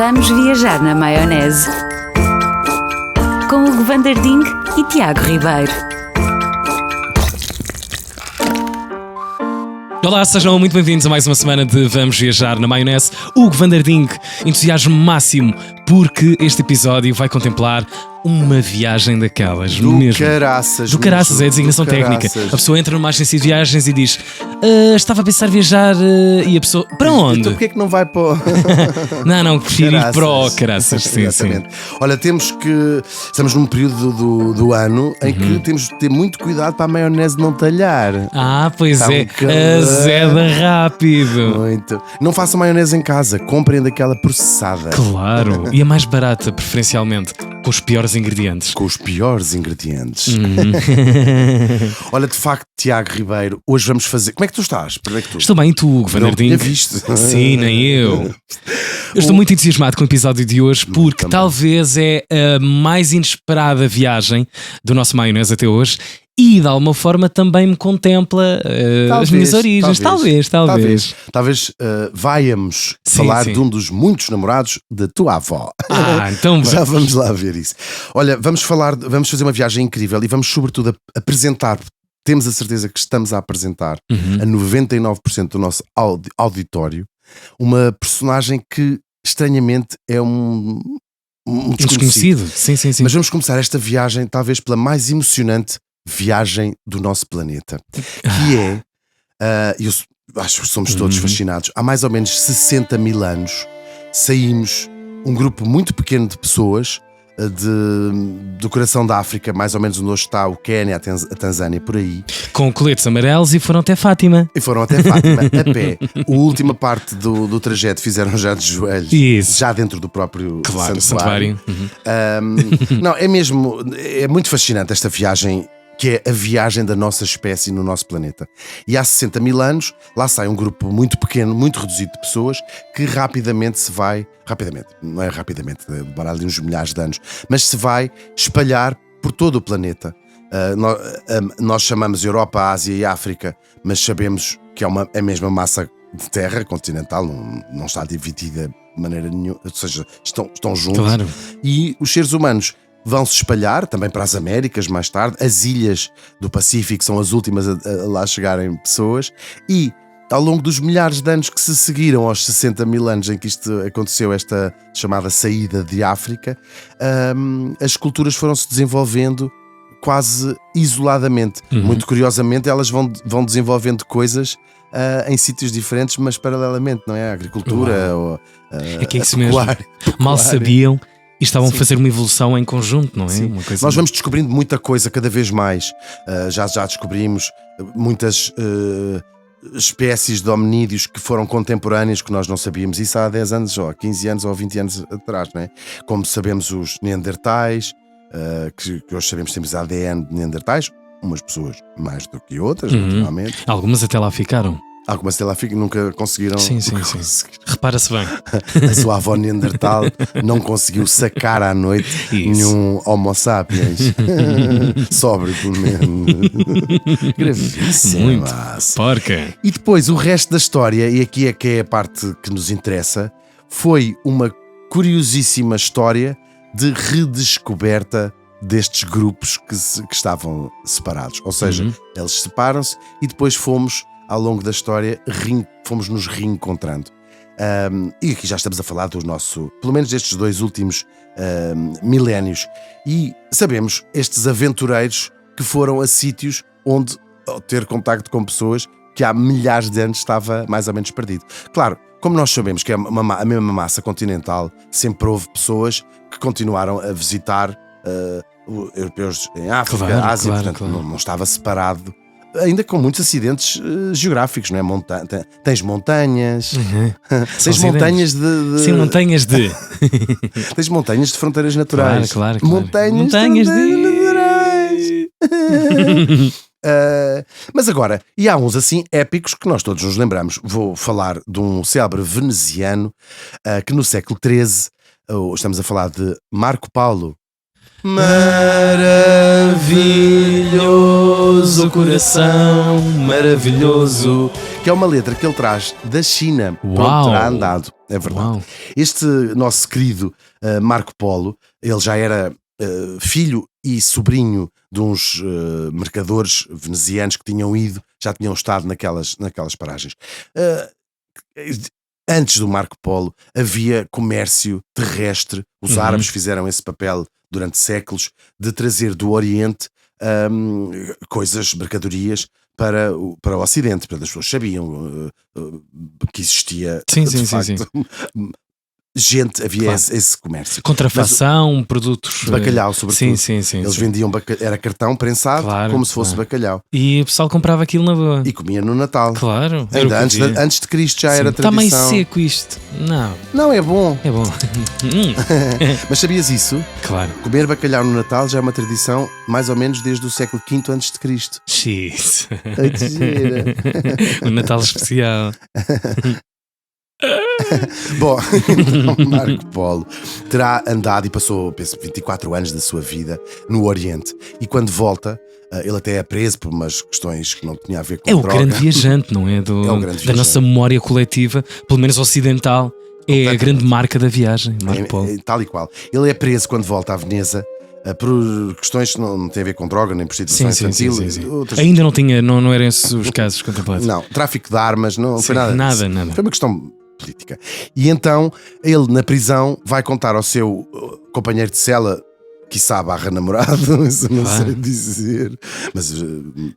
Vamos viajar na maionese. Com Hugo Van der Ding e Tiago Ribeiro. Olá, sejam muito bem-vindos a mais uma semana de Vamos Viajar na Maionese. Hugo Van der Ding, entusiasmo máximo, porque este episódio vai contemplar uma viagem daquelas do mesmo. Caraças. Do caraças, é a designação do técnica. caraças. A pessoa entra numa agência de viagens e diz: estava a pensar viajar e a pessoa, para onde? Então porquê é que não vai para o... Não, prefiro ir para o Caraças. caraças. Sim. Olha, estamos num período do ano em que temos de ter muito cuidado para a maionese não talhar. Pois Está é, um calor. azeda rápido. Muito. Não façam maionese em casa, comprem daquela processada. Claro, e a mais barata, preferencialmente, com os piores ingredientes. Com os piores ingredientes. Olha, de facto, Tiago Ribeiro, hoje vamos fazer. Como é que tu estás? Para é que tu... Estou bem, tu, Hugo Van Não der Ding? tinha visto. Sim, nem eu. Eu estou muito entusiasmado com o episódio de hoje porque talvez é a mais inesperada viagem do nosso maionese até hoje e de alguma forma também me contempla as minhas origens. Talvez. Talvez vaiamos falar de um dos muitos namorados da tua avó. Então vamos. Já vamos lá ver isso. Olha, vamos fazer uma viagem incrível e vamos sobretudo apresentar. Temos a certeza que estamos a apresentar a 99% do nosso auditório uma personagem que estranhamente é um desconhecido. Sim. Mas vamos começar esta viagem talvez pela mais emocionante viagem do nosso planeta, que é, eu acho que somos todos fascinados, há mais ou menos 60 mil anos saímos um grupo muito pequeno de pessoas do coração da África, mais ou menos onde hoje está o Quénia, a Tanzânia, por aí. Com coletes amarelos e foram até Fátima. E foram até Fátima, a pé. A última parte do trajeto fizeram já de joelhos. Isso. Já dentro do próprio santuário. Não, é muito fascinante esta viagem, que é a viagem da nossa espécie no nosso planeta. E há 60 mil anos, lá sai um grupo muito pequeno, muito reduzido de pessoas, que rapidamente, não é rapidamente, demora ali uns milhares de anos, mas se vai espalhar por todo o planeta. Nós chamamos Europa, Ásia e África, mas sabemos que é a mesma massa de terra continental, não está dividida de maneira nenhuma, ou seja, estão juntos. Claro. E os seres humanos vão se espalhar também para as Américas mais tarde. As ilhas do Pacífico são as últimas a lá chegarem pessoas. E ao longo dos milhares de anos que se seguiram aos 60 mil anos em que isto aconteceu, esta chamada saída de África, as culturas foram-se desenvolvendo quase isoladamente. Muito curiosamente, elas vão desenvolvendo coisas em sítios diferentes, mas paralelamente, não é? A agricultura ou é que é isso mesmo. Mal sabiam. E estavam a fazer uma evolução em conjunto, não é? Uma coisa... Nós vamos descobrindo muita coisa cada vez mais. Já descobrimos muitas espécies de hominídeos que foram contemporâneos que nós não sabíamos. Isso há 10 anos, ou 15 anos, ou 20 anos atrás, não é? Como sabemos os neandertais, que hoje sabemos que temos ADN de neandertais, umas pessoas mais do que outras, naturalmente. Algumas até lá ficaram. Algumas até lá nunca conseguiram. Sim. Repara-se bem. A sua avó Neandertal não conseguiu sacar à noite nenhum Homo sapiens. Sóbrio, pelo menos. Gravíssimo. Muito porca. E depois o resto da história, e aqui é que é a parte que nos interessa, foi uma curiosíssima história de redescoberta destes grupos que estavam separados. Ou seja, eles separam-se e depois ao longo da história, fomos nos reencontrando. E aqui já estamos a falar pelo menos destes 2 últimos milénios. E sabemos, estes aventureiros que foram a sítios onde, ao ter contacto com pessoas que há milhares de anos estava mais ou menos perdido. Claro, como nós sabemos que é a mesma massa continental, sempre houve pessoas que continuaram a visitar europeus em África, Ásia, portanto não estava separado. Ainda com muitos acidentes geográficos, não é? Tens montanhas, tens montanhas de... Sim, montanhas de... Tens montanhas de fronteiras naturais. Claro. Montanhas de... Mas agora, e há uns assim épicos que nós todos nos lembramos. Vou falar de um célebre veneziano que no século XIII, estamos a falar de Marco Paulo. Maravilhoso coração, maravilhoso. Que é uma letra que ele traz da China, Uau. para onde terá andado. É verdade. Uau. Este nosso querido Marco Polo, ele já era filho e sobrinho de uns mercadores venezianos que já tinham estado naquelas paragens. Antes do Marco Polo havia comércio terrestre. Os árabes fizeram esse papel durante séculos de trazer do Oriente coisas, mercadorias para o Ocidente. Portanto, as pessoas sabiam que existia Sim, de sim, sim, facto gente, havia Claro. esse comércio. Contrafação, produtos De bacalhau, sobretudo. Sim. Eles vendiam era cartão prensado, Claro, como se fosse claro. bacalhau. E o pessoal comprava aquilo na boa. E comia no Natal. Claro. era Ainda o que havia. antes de Cristo já era Está meio tradição. seco isto. Não, Não, é bom. é bom. Mas sabias isso? Claro. Comer bacalhau no Natal já é uma tradição mais ou menos desde o século V antes de Cristo. X. Ai, que gira. O Natal especial. Bom, então Marco Polo terá andado e passou, penso, 24 anos da sua vida no Oriente. E quando volta, ele até é preso por umas questões que não tinha a ver com É o droga. grande viajante, não é? É o grande Da viajante. nossa memória coletiva, pelo menos ocidental, é a grande marca da viagem, Marco Polo. Tal e qual. Ele é preso quando volta a Veneza por questões que não têm a ver com droga, nem prostituição Sim. infantil. Outras... Ainda não eram esses os casos contemplados. Não, tráfico de armas, não foi Sim, nada disso. nada. Foi uma questão política. E então, ele na prisão vai contar ao seu companheiro de cela, quiçá barra namorado, isso não Claro. sei dizer, mas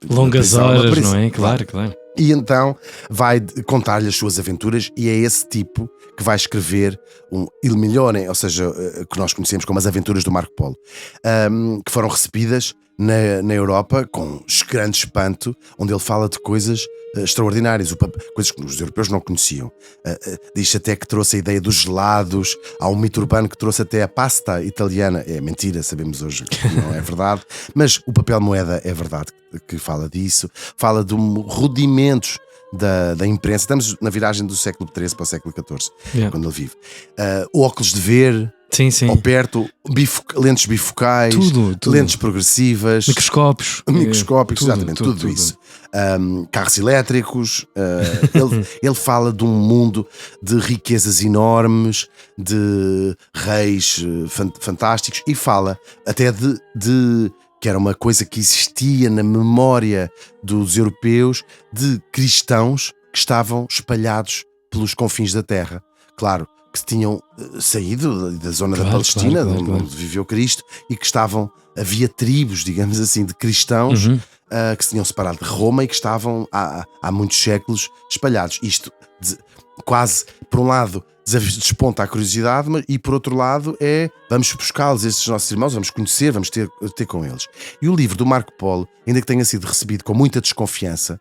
Longas na horas, prisão, não é? Claro. E então vai contar-lhe as suas aventuras, e é esse tipo que vai escrever Il Milione, ou seja, que nós conhecemos como as aventuras do Marco Polo, que foram recebidas na Europa com grande espanto, onde ele fala de coisas extraordinárias, coisas que os europeus não conheciam. Diz até que trouxe a ideia dos gelados, há um mito urbano que trouxe até a pasta italiana. É mentira, sabemos hoje que não é verdade, mas o papel moeda é verdade que fala disso, fala de rudimentos da imprensa. Estamos na viragem do século XIII para o século XIV, Yeah. quando ele vive. Óculos de ver, Sim. ao perto, lentes bifocais, Tudo. lentes progressivas, Microscópios. microscópicos, Tudo, exatamente, tudo isso. Carros elétricos. Ele fala de um mundo de riquezas enormes, de reis fantásticos, e fala até de que era uma coisa que existia na memória dos europeus, de cristãos que estavam espalhados pelos confins da terra. Claro, que tinham saído da zona da Palestina, onde viveu Cristo, e que havia tribos, digamos assim, de cristãos que se tinham separado de Roma e que estavam há muitos séculos espalhados. Isto quase, por um lado, desponta a curiosidade, e por outro lado vamos buscá-los, estes nossos irmãos, vamos conhecer, vamos ter com eles. E o livro do Marco Polo, ainda que tenha sido recebido com muita desconfiança,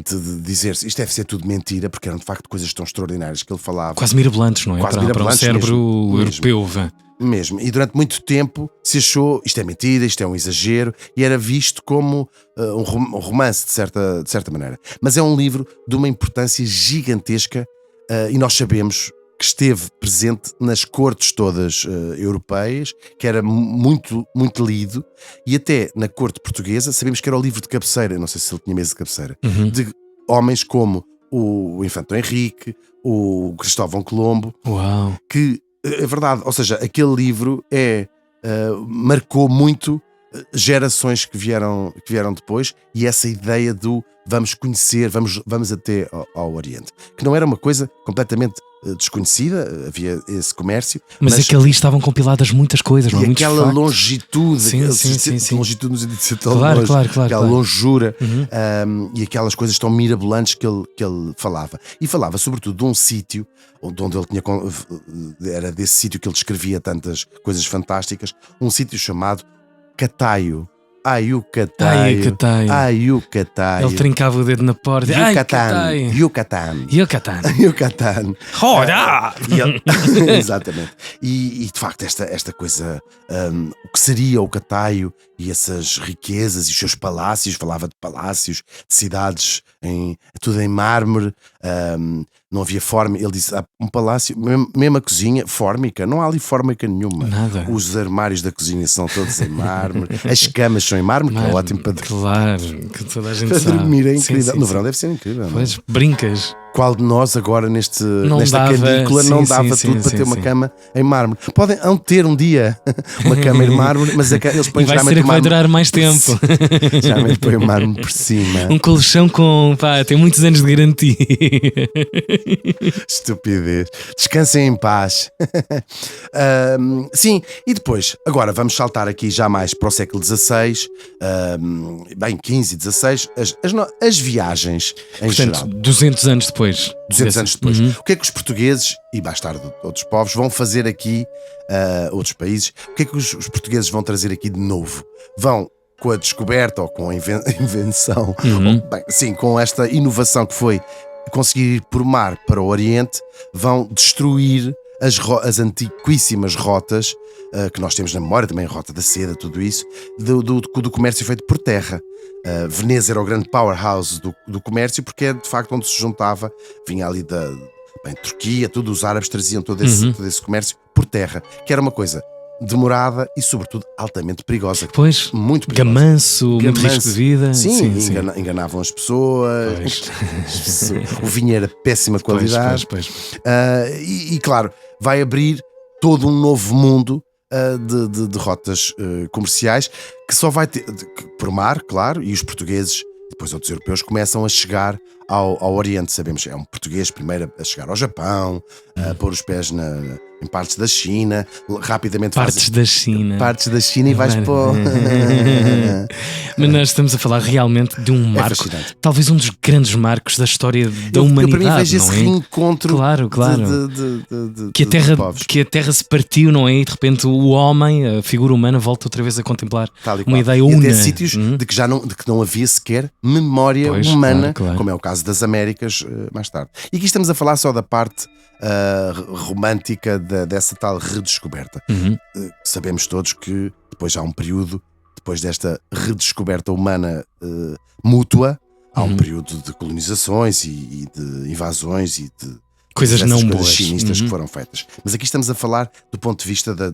de dizer-se isto deve ser tudo mentira, porque eram de facto coisas tão extraordinárias que ele falava. Quase mirabolantes, não é? Quase Para um mirabolantes cérebro mesmo. europeu. Vá. Mesmo. E durante muito tempo se achou isto é mentira, isto é um exagero, e era visto como um romance de certa maneira. Mas é um livro de uma importância gigantesca, e nós sabemos que esteve presente nas cortes todas europeias, que era muito, muito lido, e até na corte portuguesa sabemos que era o livro de cabeceira, não sei se ele tinha mesa de cabeceira, de homens como o Infante Henrique, o Cristóvão Colombo. Uau. Que é verdade, ou seja, aquele livro marcou muito gerações que vieram depois, e essa ideia do vamos conhecer, vamos até ao Oriente, que não era uma coisa completamente desconhecida, havia esse comércio, Mas é que ali estavam compiladas muitas coisas, não é? e Muitos aquela factos. longitude, Sim. longitude no sentido de ser tão Claro, longe, claro. aquela longura, e aquelas coisas tão mirabolantes que ele falava. E falava sobretudo de um sítio onde ele era desse sítio que ele descrevia tantas coisas fantásticas, um sítio chamado Cataio. Ai, o Cataio. Ai, o Cataio. Ele trincava o dedo na porta. Yucatán. Roda! Exatamente. E de facto esta coisa, o que seria o Cataio e essas riquezas e os seus palácios, falava de palácios, de cidades tudo em mármore, não havia forma. Ele disse: há um palácio, mesmo a cozinha, fórmica, não há ali fórmica nenhuma. Nada. Os armários da cozinha são todos em mármore, as camas são em mármore, que é ótimo para Claro, que toda a gente para sabe. dormir, é Sim, incrível. sim, No sim. verão deve ser incrível. Não é? Pois, brincas. Qual de nós agora nesta dava, canícula sim, não sim, dava sim, tudo para sim, ter uma sim. cama em mármore? Podem ter um dia uma cama em mármore, mas eles E põem vai ser a geralmente que vai durar mais tempo. Geralmente põem o mármore por cima. Um colchão tem muitos anos de garantia. Estupidez. Descansem em paz. Sim, e depois, agora vamos saltar aqui já mais para o século XVI, bem, 15 e 16, as viagens em Portanto, geral. 200 anos depois. 200 anos depois. Uhum. O que é que os portugueses, e mais tarde outros povos, vão fazer aqui, outros países, o que é que os portugueses vão trazer aqui de novo? Vão com a descoberta ou com a invenção, ou, bem, sim, com esta inovação que foi conseguir ir por mar para o Oriente, vão destruir as antiquíssimas rotas que nós temos na memória, também a rota da seda, tudo isso, do comércio feito por terra. Veneza era o grande powerhouse do comércio, porque é de facto onde se juntava, vinha ali da Turquia, os árabes traziam todo esse comércio por terra, que era uma coisa demorada e sobretudo altamente perigosa. Pois, Muito perigosa. gamanço, muito risco de vida. Sim, enganavam as pessoas. O vinho era péssima qualidade. Pois. E claro, vai abrir todo um novo mundo de rotas comerciais que só vai ter por mar, claro, e os portugueses, depois outros europeus, começam a chegar ao Oriente. Sabemos, é um português primeiro a chegar ao Japão, a pôr os pés em partes da China, rapidamente Partes da China. partes da China e vais para Mas nós estamos a falar realmente de um marco, fascinante. talvez um dos grandes marcos da história da humanidade. Eu para mim vejo não esse é? reencontro Claro. Que a de terra, povos. que a terra se partiu, não é? E de repente o homem, a figura humana, volta outra vez a contemplar Tal e uma qual. ideia E una. até sítios de que não havia sequer memória Pois, humana, claro. como é o caso das Américas mais tarde. E aqui estamos a falar só da parte romântica dessa tal redescoberta. Sabemos todos que depois há um período, depois desta redescoberta humana mútua, há um período de colonizações e de invasões e de Coisas dessas não coisas boas. chinistas que foram feitas. Mas aqui estamos a falar do ponto de vista da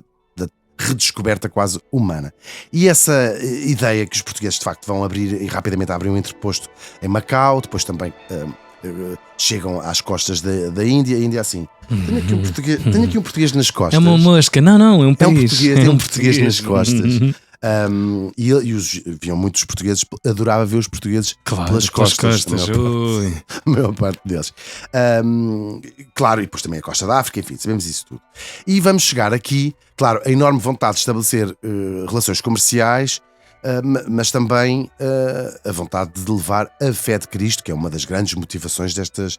redescoberta quase humana. E essa ideia que os portugueses de facto vão abrir e rapidamente abrem um entreposto em Macau, depois também chegam às costas da Índia. A Índia assim: tenho aqui um português nas costas. É uma mosca. Não, é um É um país. português, tem um português nas costas. Viam muitos portugueses, adorava ver os portugueses Claro, pelas costas. Ui. A maior parte deles. Claro, e depois também a costa da África, enfim, sabemos isso tudo. E vamos chegar aqui, claro, a enorme vontade de estabelecer relações comerciais, mas também a vontade de levar a fé de Cristo, que é uma das grandes motivações destas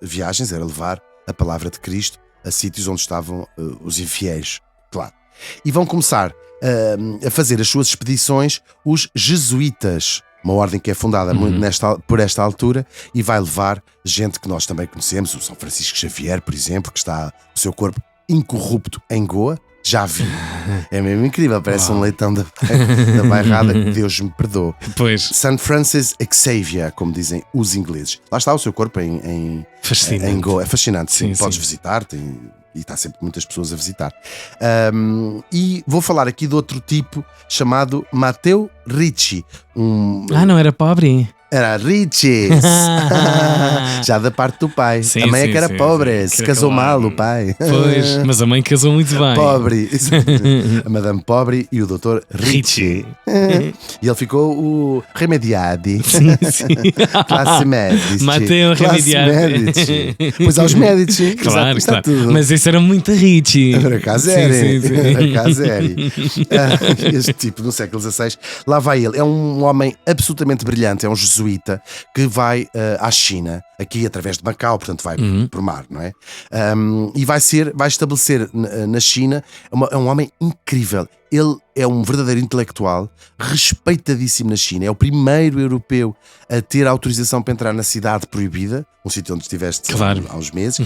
viagens, era levar a palavra de Cristo a sítios onde estavam os infiéis, claro. E vão começar a fazer as suas expedições os jesuítas, uma ordem que é fundada muito por esta altura e vai levar gente que nós também conhecemos, o São Francisco Xavier, por exemplo, que está o seu corpo incorrupto em Goa. Já vi. É mesmo incrível, parece um leitão da bairrada, Deus me perdoe. Pois. St. Francis Xavier, como dizem os ingleses. Lá está o seu corpo Fascinante. em Goa. É fascinante, sim. Sim, Podes sim. visitar, e está sempre muitas pessoas a visitar. E vou falar aqui de outro tipo chamado Matteo Ricci. Não era pobre. Era Ricci, já da parte do pai. Sim, a mãe é sim, que era sim, pobre, sim. se Que casou era mal claro. o pai. Pois, mas a mãe casou muito bem. Pobre, a Madame Pobre e o Dr. Ricci. E ele ficou o Remediadi. Sim, sim. Classe Medici. Matteo Classe Remediadi. Medici. Pois aos Medici. Claro, está claro. tudo. Mas esse era muito Richie. Por acaso Sim, era. sim, sim. Por acaso era. Este tipo, no século XVI, lá vai ele. É um homem absolutamente brilhante, é um jesuíta que vai à China, aqui através de Macau, portanto vai por mar, não é? E vai estabelecer na China, é um homem incrível. ele é um verdadeiro intelectual, respeitadíssimo na China. É o primeiro europeu a ter autorização para entrar na cidade proibida, um sítio onde estiveste há uns meses.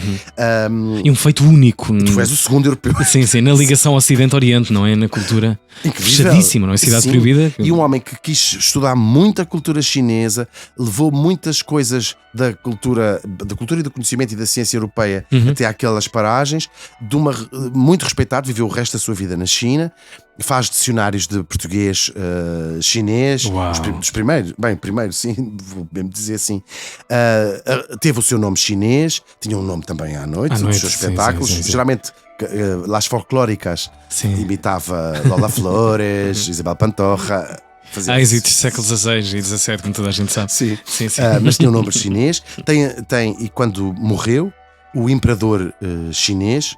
E um feito único. Tu és o segundo europeu. Sim, na ligação Ocidente-Oriente, não é? Na cultura fechadíssima, não é? Cidade Sim. proibida. E um homem que quis estudar muito a cultura chinesa, levou muitas coisas da cultura e do conhecimento e da ciência europeia até àquelas paragens, muito respeitado, viveu o resto da sua vida na China, faz dicionários de português chinês, dos primeiros, primeiro sim, vou mesmo dizer assim. Teve o seu nome chinês, tinha um nome também à noite dos seus espetáculos, sim. geralmente Las Folclóricas, imitava Lola Flores, Isabel Pantoja. Êxitos séculos XVI e XVII, como toda a gente sabe. Sim. Mas tinha um nome chinês. E quando morreu, o imperador chinês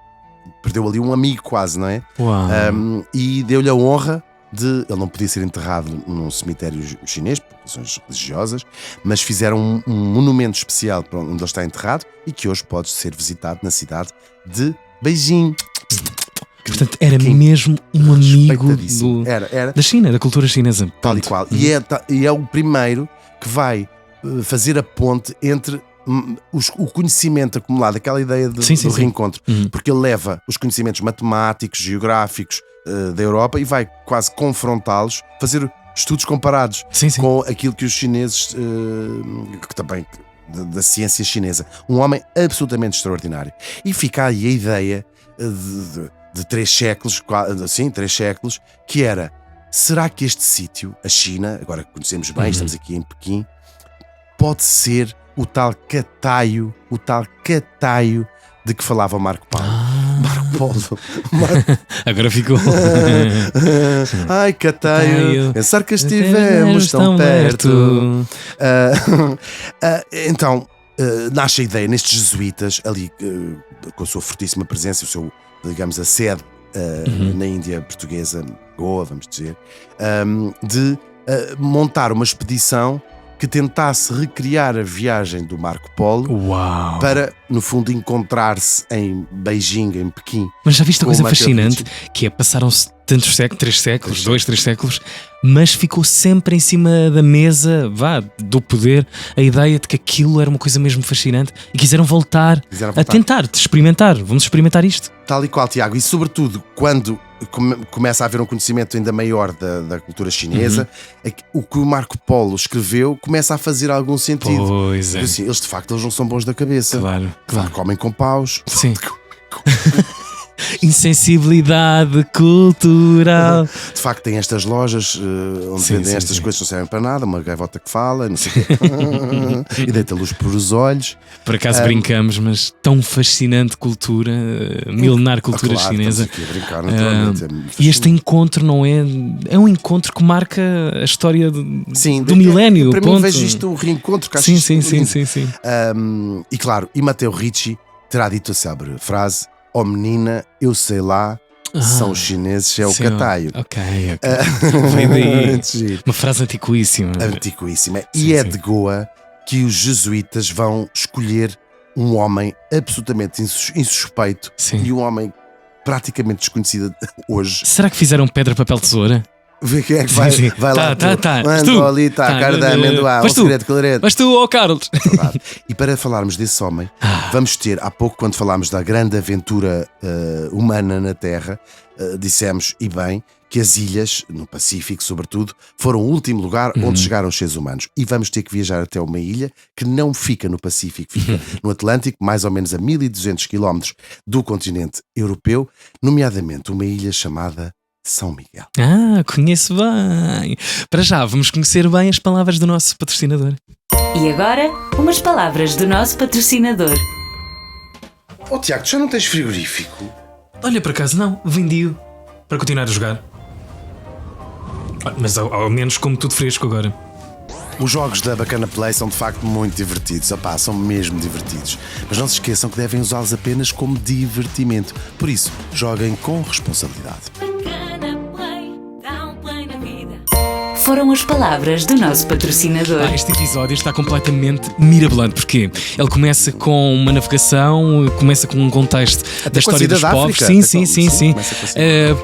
perdeu ali um amigo quase, não é? E deu-lhe a honra de... Ele não podia ser enterrado num cemitério chinês, por razões religiosas, mas fizeram um monumento especial para onde ele está enterrado e que hoje pode ser visitado na cidade de Beijing. Portanto, era mesmo um amigo da China, da cultura chinesa. Tal e qual. E é o primeiro que vai fazer a ponte entre o conhecimento acumulado, aquela ideia do reencontro, porque ele leva os conhecimentos matemáticos, geográficos da Europa e vai quase confrontá-los, fazer estudos comparados com aquilo que os chineses, que também da ciência chinesa. Um homem absolutamente extraordinário. E fica aí a ideia de 3 séculos, que era: será que este sítio, a China, agora que conhecemos bem, estamos aqui em Pequim, pode ser o tal Cataio de que falava Marco Polo? Marco Polo. Agora ficou. Ai, Cataio, pensar que estivemos tão perto. Então, nasce a ideia nestes jesuítas, ali com a sua fortíssima presença, o seu, digamos, a sede na Índia portuguesa, Goa, vamos dizer, de montar uma expedição que tentasse recriar a viagem do Marco Polo para, no fundo, encontrar-se em Beijing, em Pequim. Mas já viste a coisa fascinante? Que é, passaram-se tantos séculos, 3 séculos, 2, 3 séculos, mas ficou sempre em cima da mesa, do poder, a ideia de que aquilo era uma coisa mesmo fascinante e quiseram voltar a tentar, experimentar. Vamos experimentar isto. Tal e qual, Tiago. E sobretudo, quando começa a haver um conhecimento ainda maior da cultura chinesa, o que o Marco Polo escreveu começa a fazer algum sentido. Pois é. Assim, eles de facto eles não são bons da cabeça. Claro. Comem com paus. Sim. Insensibilidade cultural. De facto, tem estas lojas onde vendem estas coisas que não servem para nada. Uma gaivota que fala, não sei o quê, e deita luz por os olhos. Por acaso brincamos, mas tão fascinante cultura, milenar cultura chinesa. Aqui a brincar, naturalmente. E este encontro não é? É um encontro que marca a história do milénio. Para mim, vejo isto um reencontro. Sim. E claro, e Matteo Ricci terá dito a célebre frase: "Oh menina, eu sei lá, são os chineses, é o Cataio." Ok. Vem daí. Uma frase antiquíssima. E é de Goa que os jesuítas vão escolher um homem absolutamente insuspeito e um homem praticamente desconhecido hoje. Será que fizeram pedra, papel, tesoura? Vê quem é que vai lá. Tu. Ali está a cara da amendoá. Mas tu, Carlos. E para falarmos desse homem, vamos ter, há pouco, quando falámos da grande aventura humana na Terra, dissemos, e bem, que as ilhas, no Pacífico sobretudo, foram o último lugar onde chegaram os seres humanos. E vamos ter que viajar até uma ilha que não fica no Pacífico, fica no Atlântico, mais ou menos a 1200 km do continente europeu, nomeadamente uma ilha chamada São Miguel. Conheço bem. Para já, vamos conhecer bem as palavras do nosso patrocinador. E agora, umas palavras do nosso patrocinador. Tiago, tu já não tens frigorífico? Olha, por acaso não, vendi-o para continuar a jogar. Mas ao menos como tudo fresco agora. Os jogos da Bacana Play são de facto muito divertidos. São mesmo divertidos. Mas não se esqueçam que devem usá-los apenas como divertimento. Por isso, joguem com responsabilidade. foram as palavras do nosso patrocinador. Este episódio está completamente mirabolante, porque ele começa com uma navegação, começa com um contexto da história dos povos. Sim.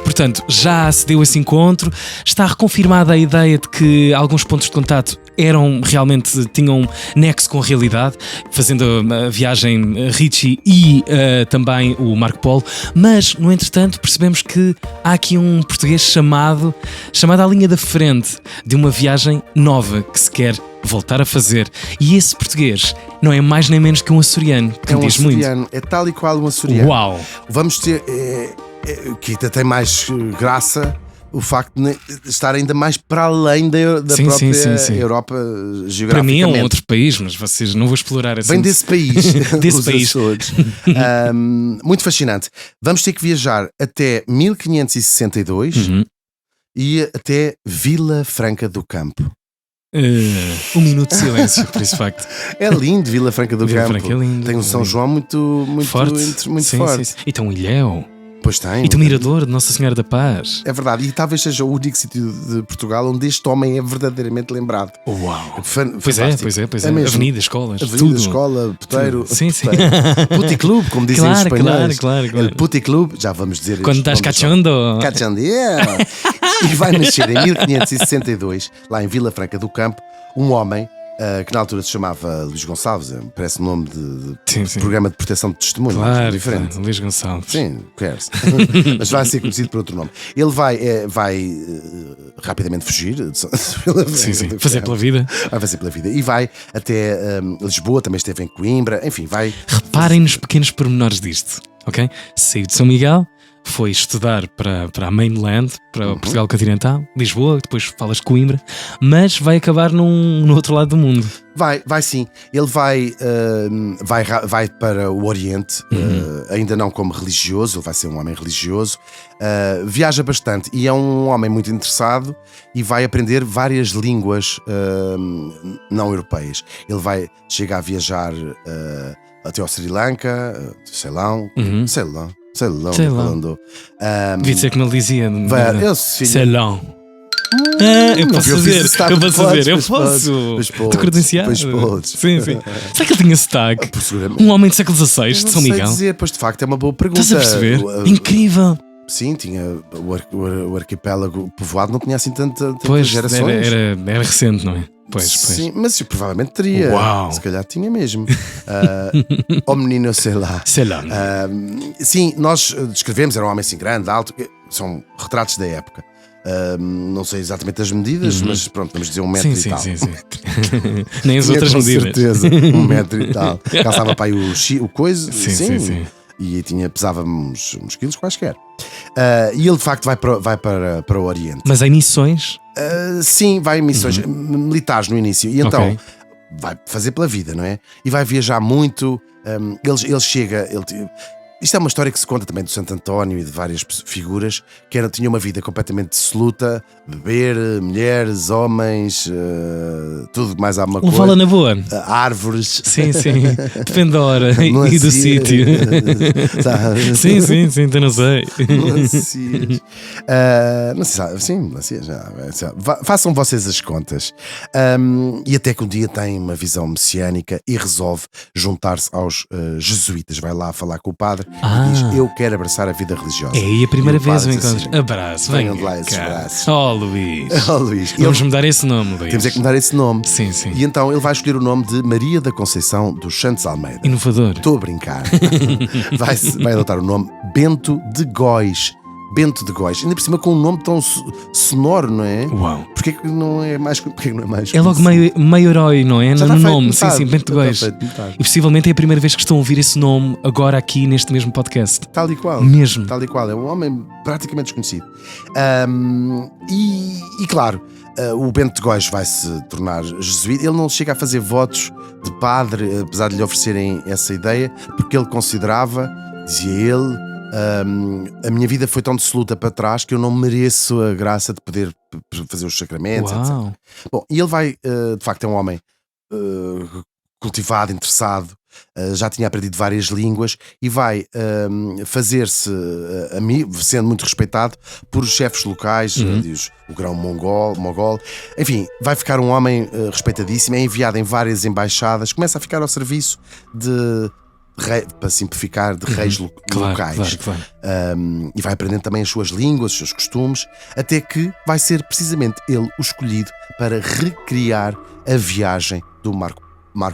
Portanto, já se deu esse encontro, está reconfirmada a ideia de que alguns pontos de contato tinham nexo com a realidade, fazendo a viagem Richie e também o Marco Polo, mas, no entretanto, percebemos que há aqui um português chamado à linha da frente de uma viagem nova que se quer voltar a fazer. E esse português não é mais nem menos que um açoriano, que me diz muito. É tal e qual um açoriano. Uau! Vamos ter, que ainda tem mais graça, o facto de estar ainda mais para além da própria Europa geograficamente. Para mim é um outro país, mas vocês não vou explorar assim. Vem desse país. Desse país. Muito fascinante. Vamos ter que viajar até 1562 e até Vila Franca do Campo. Um minuto de silêncio por esse facto. É lindo, Vila Franca do Campo. Franca é lindo, tem um São João muito forte. Muito forte. Sim. E tem um Ilhéu. Pois tem. E tem um mirador de Nossa Senhora da Paz. É verdade, e talvez seja o único sítio de Portugal onde este homem é verdadeiramente lembrado. Uau! Pois é. Avenida, escolas, Avenida, tudo. escola, puteiro. Sim. Puti Club, como dizem os espanhóis. Claro. Puti Club, já vamos dizer. Quando estás cachondo. Cachondeiro. E vai nascer em 1562, lá em Vila Franca do Campo, um homem que na altura se chamava Luís Gonçalves, parece o nome de programa de proteção de testemunho. Claro, diferente. Luís Gonçalves. Sim, quer-se. Mas vai ser conhecido por outro nome. Ele vai rapidamente fugir. Fazer pela vida. Vai fazer pela vida. E vai até Lisboa, também esteve em Coimbra, enfim, vai. Reparem nos pequenos pormenores disto, ok? Saiu de São Miguel, foi estudar para a mainland, para Portugal continental, Lisboa, depois falas de Coimbra, mas vai acabar no outro lado do mundo. Vai sim. Ele vai para o Oriente, ainda não como religioso, ele vai ser um homem religioso, viaja bastante e é um homem muito interessado e vai aprender várias línguas não europeias. Ele vai chegar a viajar até ao Sri Lanka, Ceilão. Falando. Devia ser como ele dizia. Ceilão. Eu posso. Estou credenciado. Sim. Será que ele tinha sotaque? Um homem do século XVI de São Miguel? Pois de facto é uma boa pergunta. Estás a perceber? Incrível. Sim, tinha o arquipélago povoado, não tinha assim tantas gerações. Era recente, não é? Pois. Sim, mas eu provavelmente teria. Uau. Se calhar tinha mesmo. O menino, sei lá. Sim, nós descrevemos, era um homem assim grande, alto, são retratos da época. Não sei exatamente as medidas, mas pronto, vamos dizer 1 metro e tal. Sim. Nem as outras medidas. Com certeza, 1 metro e tal. Calçava para aí o coisa. Sim. E pesava uns quilos quaisquer. E ele de facto vai para o Oriente. Mas em missões? Sim, vai em missões militares no início. E então vai fazer pela vida, não é? E vai viajar muito. Ele chega. Isto é uma história que se conta também do Santo António e de várias figuras que tinha uma vida completamente dissoluta, beber, mulheres, homens, tudo mais alguma coisa. Levá-la na boa. Árvores. Sim. Depende da hora e do sítio. Sim, então não sei. Não sei, sim, já. Façam vocês as contas. E até que um dia tem uma visão messiânica e resolve juntar-se aos jesuítas. Vai lá falar com o padre. E diz: eu quero abraçar a vida religiosa. É aí a primeira vez eu assim, encontro. Abraço, venham de lá esses abraços. Luís. Vamos mudar esse nome, Luís. Temos que mudar esse nome. Sim. E então ele vai escolher o nome de Maria da Conceição dos Santos Almeida. Inovador. Estou a brincar. vai adotar o nome Bento de Góis. Ainda por cima com um nome tão sonoro, não é? Uau. Porquê que não é mais? É logo meio herói, não é? No nome, metade, sim, Bento de Góis. E possivelmente é a primeira vez que estão a ouvir esse nome agora aqui neste mesmo podcast. Tal e qual. Mesmo. Tal e qual. É um homem praticamente desconhecido. E claro, o Bento de Góis vai se tornar jesuíta. Ele não chega a fazer votos de padre, apesar de lhe oferecerem essa ideia, porque ele considerava, dizia ele, a minha vida foi tão dissoluta para trás que eu não mereço a graça de poder fazer os sacramentos, etc. Bom, e ele vai, de facto, é um homem cultivado, interessado, já tinha aprendido várias línguas e vai fazer-se amigo, sendo muito respeitado por chefes locais, o grão mogol, enfim, vai ficar um homem respeitadíssimo, é enviado em várias embaixadas, começa a ficar ao serviço de para simplificar, de reis locais. Claro. E vai aprendendo também as suas línguas, os seus costumes, até que vai ser precisamente ele o escolhido para recriar a viagem do Marco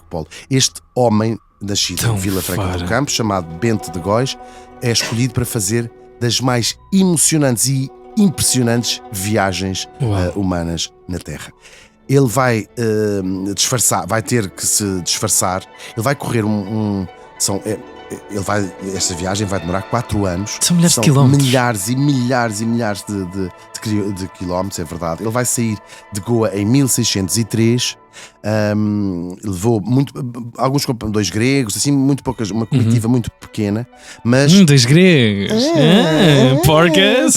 Polo. Este homem, nascido em Vila Franca do Campo, chamado Bento de Góis, é escolhido para fazer das mais emocionantes e impressionantes viagens humanas na Terra. Ele vai disfarçar, vai ter que se disfarçar, ele vai correr esta viagem vai demorar 4 anos. São milhares de quilómetros. Milhares e milhares e milhares de quilómetros, é verdade. Ele vai sair de Goa em 1603. Levou alguns 2 gregos, assim, muito poucas, uma comitiva muito pequena, mas 2 gregos, porcas.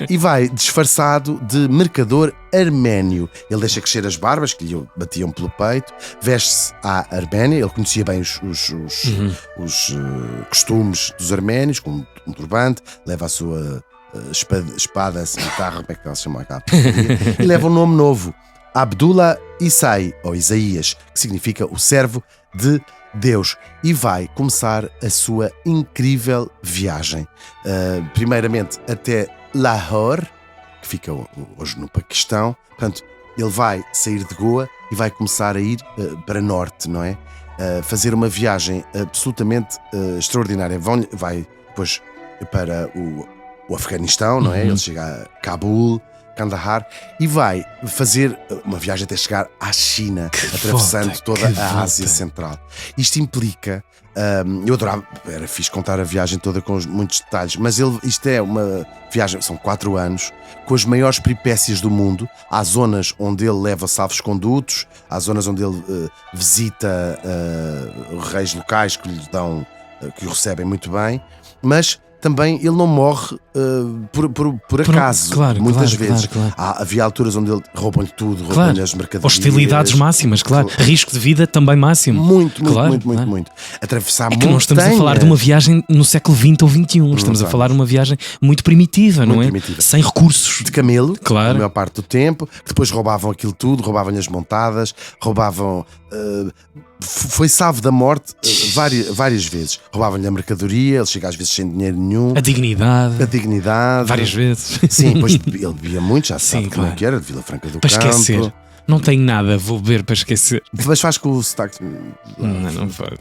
E vai disfarçado de mercador arménio. Ele deixa crescer as barbas que lhe batiam pelo peito, veste-se à Arménia. Ele conhecia bem os costumes dos arménios, com um turbante, leva a sua espada, cimitarra, como é que ela se chama? E leva um nome novo, Abdullah Isai, ou Isaías, que significa o servo de Deus, e vai começar a sua incrível viagem. Primeiramente até Lahore, que fica hoje no Paquistão. Portanto, ele vai sair de Goa e vai começar a ir para norte, não é? Fazer uma viagem absolutamente extraordinária. Vai depois para o Afeganistão, não é? Ele chega a Cabul, Kandahar, e vai fazer uma viagem até chegar à China, atravessando toda a Ásia Central. Isto implica, eu adorava, era fixe contar a viagem toda com muitos detalhes, mas isto é uma viagem, são 4 anos, com as maiores peripécias do mundo. Há zonas onde ele leva salvos-condutos, há zonas onde ele visita reis locais que o recebem muito bem, mas também ele não morre por acaso, muitas vezes. Claro. Havia alturas onde ele roubam-lhe tudo, roubam-lhe as mercadorias. Hostilidades máximas, claro. Risco de vida também máximo. Muito. Atravessar montanha. Que não estamos a falar de uma viagem no século XX ou XXI. Estamos a falar de uma viagem muito primitiva, não é? Sem recursos. De camelo, claro. A maior parte do tempo. Depois roubavam aquilo tudo, roubavam-lhe as montadas, roubavam... foi salvo da morte várias vezes. Roubavam-lhe a mercadoria, ele chega às vezes sem dinheiro nenhum. A dignidade. Várias vezes. Sim, pois ele bebia muito, já se sabe como é que era, de Vila Franca do Campo. Para esquecer. Não tenho nada, vou beber para esquecer. Mas faz com o sotaque. Não pode.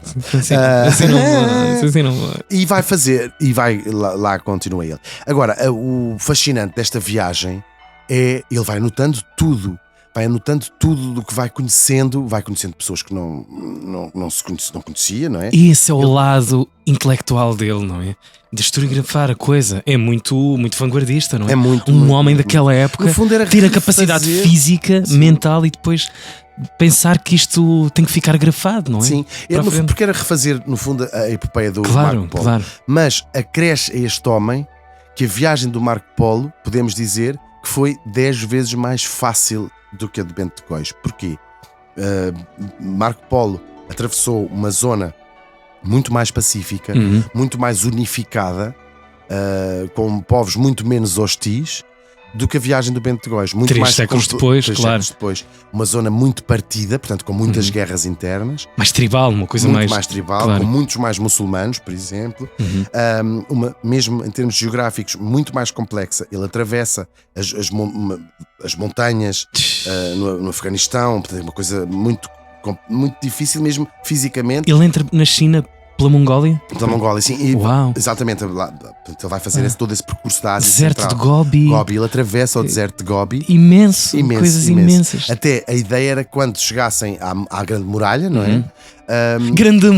Assim não pode. E vai fazer, e vai lá continua ele. Agora, o fascinante desta viagem é ele vai anotando tudo. Vai anotando tudo do que vai conhecendo pessoas que não conhecia, não é? E esse é o lado intelectual dele, não é? De historiografar a coisa. É muito vanguardista, não é? É muito. Homem daquela época ter a capacidade física, mental, e depois pensar que isto tem que ficar grafado, não é? Sim, porque era refazer, no fundo, a epopeia do Marco Polo. Claro. Mas acresce a este homem que a viagem do Marco Polo, podemos dizer, que foi 10 vezes mais fácil do que a de Bento de Góis. Porquê? Marco Polo atravessou uma zona muito mais pacífica, muito mais unificada, com povos muito menos hostis do que a viagem do Bento de Góis. 3 séculos depois, claro. Uma zona muito partida, portanto, com muitas guerras internas. Mais tribal, uma coisa mais tribal, claro. Com muitos mais muçulmanos, por exemplo. Mesmo em termos geográficos, muito mais complexa. Ele atravessa as montanhas no Afeganistão, portanto, uma coisa muito difícil mesmo fisicamente. Ele entra na China pela Mongólia? Pela Mongólia, sim. Uau. Exatamente. Ele vai fazer todo esse percurso da Ásia Deserto Central. de Gobi. Ele atravessa o deserto de Gobi. Imenso. Coisas imensas. Até a ideia era que quando chegassem à Grande Muralha, não é? Grande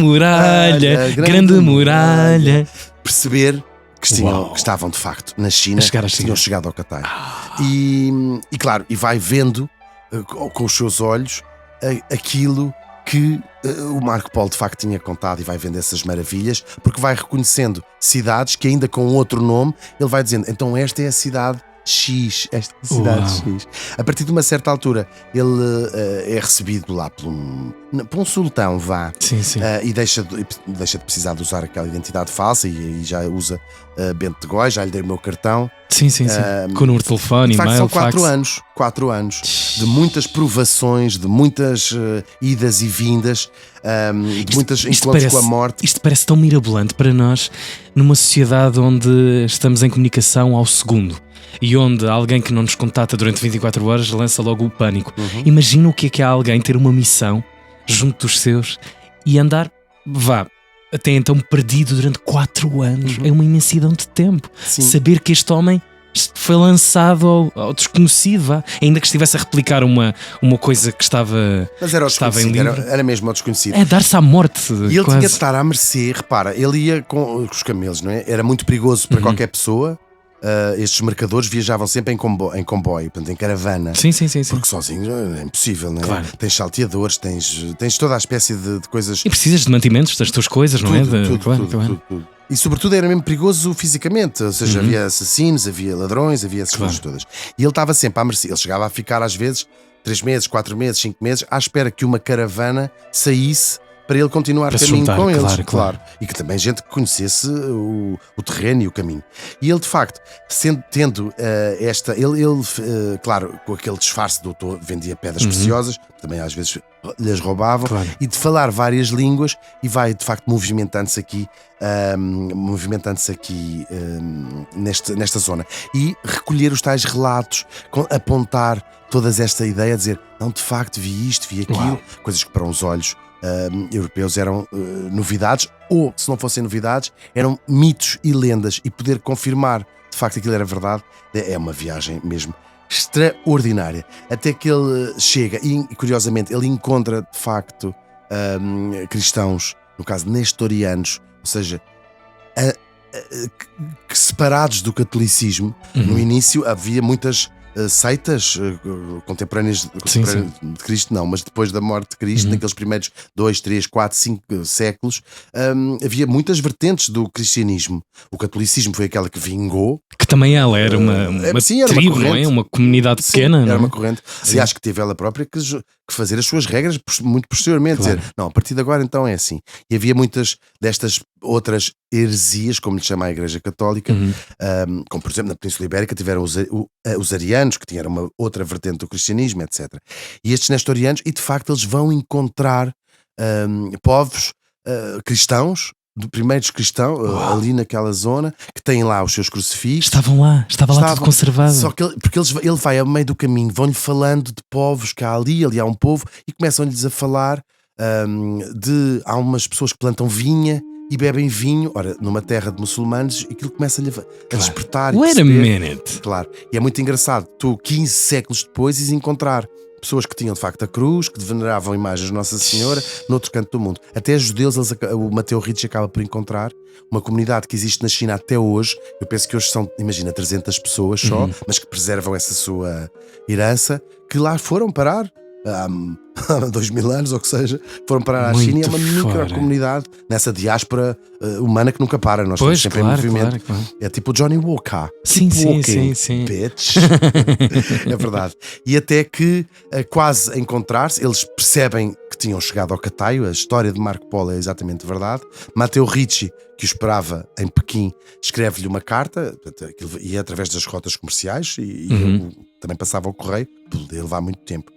Muralha. Perceber que estavam de facto na China, que tinham chegado ao Catar. E claro, e vai vendo com os seus olhos aquilo que o Marco Polo de facto tinha contado, e vai vendo essas maravilhas, porque vai reconhecendo cidades que ainda com outro nome, ele vai dizendo, então esta é a cidade X, esta é a cidade X. A partir de uma certa altura ele é recebido lá para um sultão, vá. Sim, sim. E deixa de precisar de usar aquela identidade falsa e já usa Bento de Góis, já lhe dei o meu cartão. Sim. Com o número de telefone, De facto, e-mail, são fax. 4 anos de muitas provações, de muitas idas e vindas, de muitos encontros com a morte. Isto parece tão mirabolante para nós numa sociedade onde estamos em comunicação ao segundo e onde alguém que não nos contata durante 24 horas lança logo o pânico. Imagina o que é alguém ter uma missão junto dos seus e andar, até então perdido durante 4 anos. É uma imensidão de tempo. Sim. Saber que este homem foi lançado ao desconhecido, ainda que estivesse a replicar uma coisa que estava, Mas era o estava em desconhecido, livro. era mesmo ao desconhecido. É dar-se à morte. E ele quase. tinha de estar à mercê, repara, ele ia com os camelos, não é? Era muito perigoso para qualquer pessoa. Estes mercadores viajavam sempre em comboio, portanto, em caravana. Sim. Porque sozinho é impossível, não é? Claro. Tens salteadores, tens toda a espécie de coisas. E precisas de mantimentos das tuas coisas, não é? Claro. Tudo. E sobretudo era mesmo perigoso fisicamente, ou seja, havia assassinos, havia ladrões, havia essas coisas todas. E ele estava sempre à mercê. Ele chegava a ficar às vezes 3 meses, 4 meses, 5 meses à espera que uma caravana saísse para ele continuar Para se caminho juntar, com eles, claro. E que também gente que conhecesse o terreno e o caminho. E ele, de facto, tendo esta. Claro, com aquele disfarce de doutor, vendia pedras preciosas, também às vezes lhes roubavam, Claro. e de falar várias línguas, e vai, de facto, movimentando-se aqui nesta zona. E recolher os tais relatos, apontar toda esta ideia, dizer, não, de facto, vi isto, vi aquilo, Uau. coisas que para uns olhos europeus eram novidades, ou se não fossem novidades, eram mitos e lendas, e poder confirmar de facto aquilo era verdade, é uma viagem mesmo extraordinária. Até que ele chega e curiosamente ele encontra de facto cristãos, no caso nestorianos, ou seja, separados do catolicismo. No início havia muitas seitas contemporâneas de Cristo, não, mas depois da morte de Cristo, naqueles primeiros 2, 3, 4, 5 séculos, havia muitas vertentes do cristianismo. O catolicismo foi aquela que vingou. Que também ela era uma sim, era tribo, uma não é? Uma comunidade pequena. Sim, era não é? uma corrente. Aliás, que teve ela própria que fazer as suas regras muito posteriormente. Claro. Dizer, não, a partir de agora então é assim. E havia muitas destas outras heresias, como lhe chama a Igreja Católica, como por exemplo na Península Ibérica tiveram os arianos, que tinham uma outra vertente do cristianismo, etc. E estes nestorianos, e de facto eles vão encontrar povos cristãos, de primeiros cristãos, ali naquela zona, que têm lá os seus crucifixos. Estava lá tudo conservado. Só que ele vai ao meio do caminho, vão-lhe falando de povos que há ali há um povo, e começam-lhes a falar há umas pessoas que plantam vinha e bebem vinho. Ora, numa terra de muçulmanos, aquilo começa-lhe a despertar. Wait a minute. Claro, e é muito engraçado, tu 15 séculos depois ires encontrar pessoas que tinham de facto a cruz, que veneravam imagens de Nossa Senhora noutro canto do mundo. Até judeus, o Matteo Ricci acaba por encontrar uma comunidade que existe na China até hoje. Eu penso que hoje são, imagina, 300 pessoas só, mas que preservam essa sua herança, que lá foram parar há 2000 anos, ou que seja, foram parar à China, e é uma micro-comunidade nessa diáspora humana que nunca para. Nós estamos sempre em movimento. Claro. É tipo o Johnny Walker. Sim, Walking, bitch. É verdade. E até que quase a encontrar-se, eles percebem que tinham chegado ao Cataio. A história de Marco Polo é exatamente verdade. Matteo Ricci, que o esperava em Pequim, escreve-lhe uma carta, e é através das rotas comerciais, e também passava ao correio, podia levar muito tempo.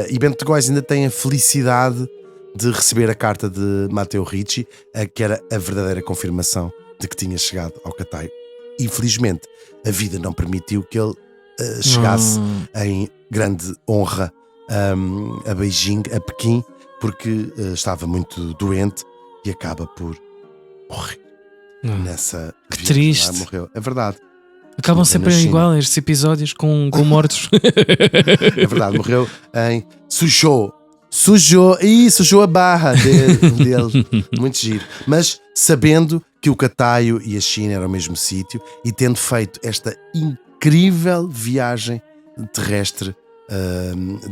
E Bento de Góis ainda tem a felicidade de receber a carta de Matteo Ricci, que era a verdadeira confirmação de que tinha chegado ao Cataio. Infelizmente, a vida não permitiu que ele chegasse em grande honra a Beijing, a Pequim, porque estava muito doente e acaba por morrer nessa que viagem. triste. Lá morreu. É verdade. Acabam sempre igual estes episódios com mortos. É verdade, morreu em Suzhou. Sujou a barra dele. Muito giro. Mas sabendo que o Cataio e a China eram o mesmo sítio, e tendo feito esta incrível viagem terrestre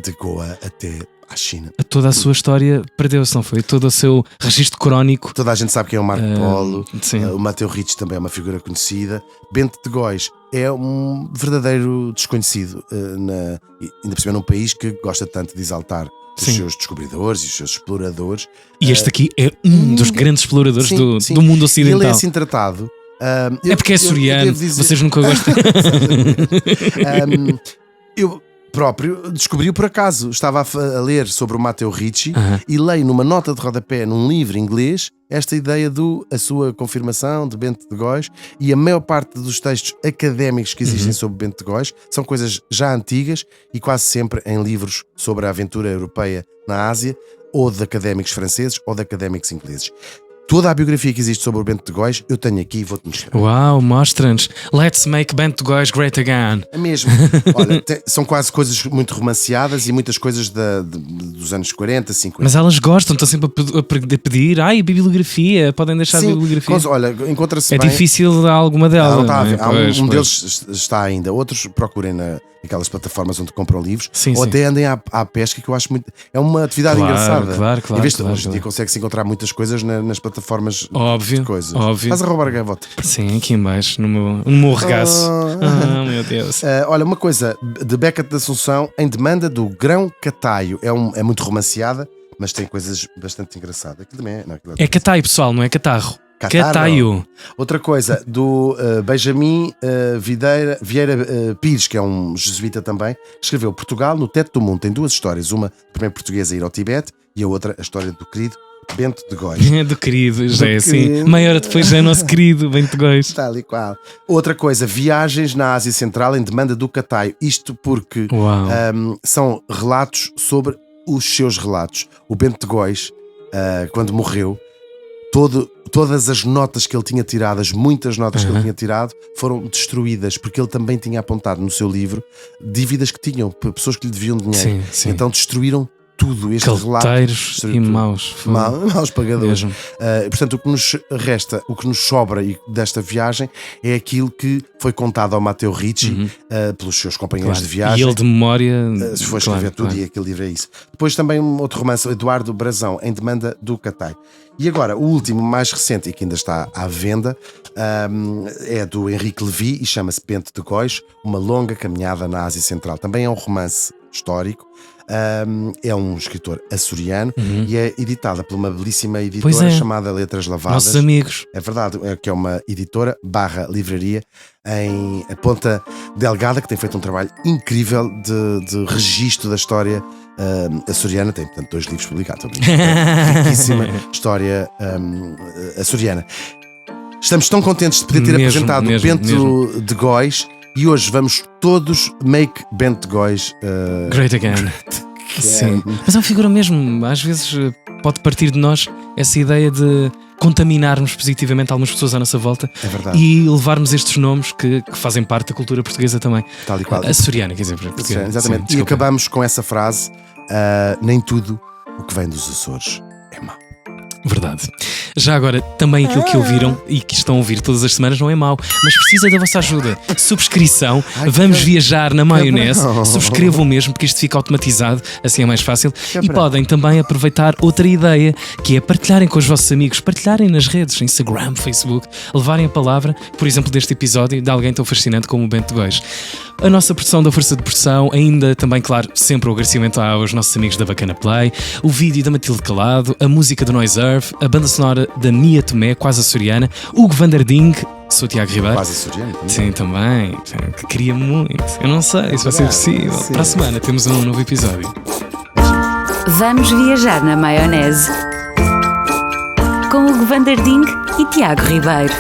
de Goa até à China. Toda a sua história perdeu-se, não foi? Todo o seu registro crónico. Toda a gente sabe quem é o Marco Polo. Sim. O Matteo Ricci também é uma figura conhecida. Bento de Góis é um verdadeiro desconhecido, ainda por cima num país que gosta tanto de exaltar os Sim. seus descobridores e os seus exploradores. E este aqui é um dos grandes exploradores Sim, sim. do mundo E ocidental. ele é assim tratado. É porque é açoriano, devo dizer- vocês nunca gostam. Eu próprio descobri-o por acaso. Estava a ler sobre o Matteo Ricci Aham. e leio numa nota de rodapé num livro inglês esta ideia a sua confirmação de Bento de Góis, e a maior parte dos textos académicos que existem sobre Bento de Góis são coisas já antigas e quase sempre em livros sobre a aventura europeia na Ásia, ou de académicos franceses ou de académicos ingleses. Toda a biografia que existe sobre o Bento de Góis eu tenho aqui e vou-te mostrar. Uau, mostra-nos. Let's make Bento de Góis great again. É mesmo. Olha, são quase coisas muito romanceadas e muitas coisas dos anos 40, 50. Mas elas gostam, estão sempre a pedir. Ai, bibliografia, podem deixar a Sim, bibliografia. olha, encontra-se É bem. difícil alguma Não, delas. não está a não é? ver. Pois, Um pois. deles está ainda. Outros procurem naquelas plataformas onde compram livros, Sim, ou sim. até andem à pesca, que eu acho muito. É uma atividade Claro, engraçada. claro, Em vez de, claro, hoje em dia claro. consegue-se encontrar muitas coisas nas plataformas Óbvio, de coisas. óbvio. Estás a roubar a gavota. Sim, aqui em baixo, no meu regaço. Ah, meu Deus. Olha, uma coisa de Becket da Assunção, Em Demanda do Grão Cataio. É muito romanceada, mas tem coisas bastante engraçadas. Aquilo também é. Não, aquilo É cataio, pessoal, não é catarro. Catarro. Cataio. Outra coisa, do Benjamin Vieira Pires, que é um jesuíta também, escreveu Portugal no Teto do Mundo. Tem duas histórias, uma do primeiro português a ir ao Tibete e a outra a história do querido Bento de Góis. Do querido, já é assim. querido. Meia hora depois já é nosso querido Bento de Góis. Tal e qual. Outra coisa, viagens na Ásia Central em demanda do Cataio. Isto porque Uau. são relatos sobre os seus relatos. O Bento de Góis, quando morreu, todas as notas que ele tinha tirado, as muitas notas que ele tinha tirado, foram destruídas, porque ele também tinha apontado no seu livro dívidas que tinham, pessoas que lhe deviam dinheiro. Sim, sim. Então destruíram tudo. Este relato Calteiros destruiu e tudo. maus. Maus pagadores. Mesmo. Portanto, o que nos resta, o que nos sobra desta viagem é aquilo que foi contado ao Matteo Ricci pelos seus companheiros Claro. de viagem. E ele de memória. Se for escrever claro, tudo, claro. e aquele livro é isso. Depois também um outro romance, Eduardo Brazão, Em Demanda do Cataio. E agora, o último, mais recente e que ainda está à venda, é do Henrique Levy e chama-se Bento de Góis, Uma Longa Caminhada na Ásia Central. Também é um romance histórico. É um escritor açoriano e é editada por uma belíssima Pois editora é. chamada Letras Lavadas. Nossos amigos. É verdade, que é uma editora livraria em Ponta Delgada, que tem feito um trabalho incrível de registro da história açoriana. Tem, portanto, 2 livros publicados. Riquíssima história açoriana. Estamos tão contentes de poder ter Mesmo, apresentado mesmo, Bento de Góis, e hoje vamos todos make Bento de Góis Great again. Sim. Mas é uma figura mesmo. Às vezes pode partir de nós essa ideia de contaminarmos positivamente algumas pessoas à nossa volta. É verdade. E levarmos estes nomes que fazem parte da cultura portuguesa também. Tal e qual. Açoriana, quer dizer, portuguesa. Exatamente. Sim, E desculpa. acabamos com essa frase: nem tudo o que vem dos Açores é mau. Verdade. Já agora, também aquilo que ouviram e que estão a ouvir todas as semanas não é mau, mas precisa da vossa ajuda. Subscrição, vamos viajar na maionese. Cabrão. Subscrevam mesmo, porque isto fica automatizado, assim é mais fácil. E Cabrão. podem também aproveitar outra ideia, que é partilharem com os vossos amigos, partilharem nas redes, Instagram, Facebook, levarem a palavra, por exemplo, deste episódio, de alguém tão fascinante como o Bento de Góis. A nossa produção da Força de Pressão, ainda também, claro, sempre o agradecimento aos nossos amigos da Bacana Play, o vídeo da Matilde Calado, a música do Noise Earth, a banda sonora da Mia Tomé, quase açoriana, Hugo Vanderding, sou o Tiago Ribeiro. Quase açoriano também. Sim, também, que queria muito. Eu não sei se vai ser possível. Sim. Para a semana temos um novo episódio. Vamos viajar na maionese. Com Hugo Vanderding e Tiago Ribeiro.